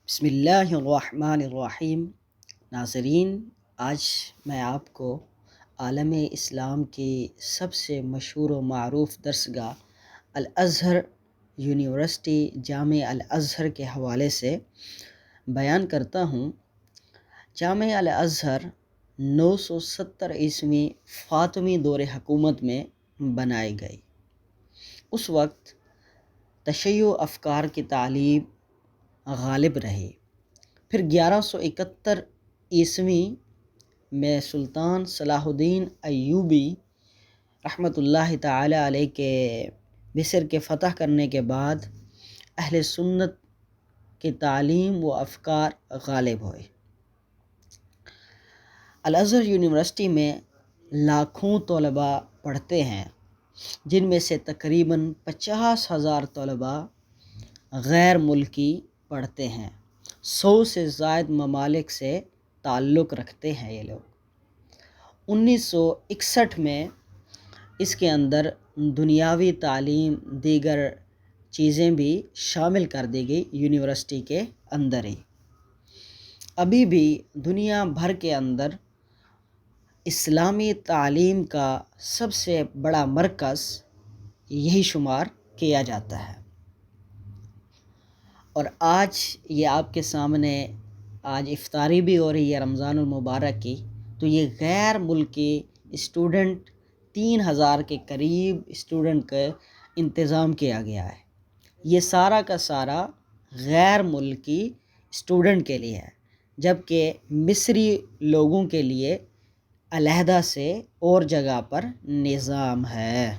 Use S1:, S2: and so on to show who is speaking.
S1: بسم اللہ الرحمن الرحیم۔ ناظرین، آج میں آپ کو عالم اسلام کی سب سے مشہور و معروف درسگاہ الازہر یونیورسٹی جامع الازہر کے حوالے سے بیان کرتا ہوں۔ جامع الازہر 970 عیسوی فاطمی دور حکومت میں بنائی گئی۔ اس وقت تشیع افکار کی تعلیم غالب رہی۔ پھر 1171 عیسوی میں سلطان صلاح الدین ایوبی رحمۃ اللہ تعالی علیہ کے مصر کے فتح کرنے کے بعد اہل سنت کی تعلیم و افکار غالب ہوئے۔ الازہر یونیورسٹی میں لاکھوں طلباء پڑھتے ہیں، جن میں سے تقریباً 50,000 طلباء غیر ملکی پڑھتے ہیں۔ 100 سے زائد ممالک سے تعلق رکھتے ہیں یہ لوگ۔ 1961 میں اس کے اندر دنیاوی تعلیم دیگر چیزیں بھی شامل کر دی گئی یونیورسٹی کے اندر ہی۔ ابھی بھی دنیا بھر کے اندر اسلامی تعلیم کا سب سے بڑا مرکز یہی شمار کیا جاتا ہے۔ اور آج یہ آپ کے سامنے آج افطاری بھی ہو رہی ہے رمضان المبارک کی، تو یہ غیر ملکی اسٹوڈنٹ 3,000 کے قریب اسٹوڈنٹ کا انتظام کیا گیا ہے۔ یہ سارا کا سارا غیر ملکی اسٹوڈنٹ کے لیے ہے، جبکہ مصری لوگوں کے لیے علیحدہ سے اور جگہ پر نظام ہے۔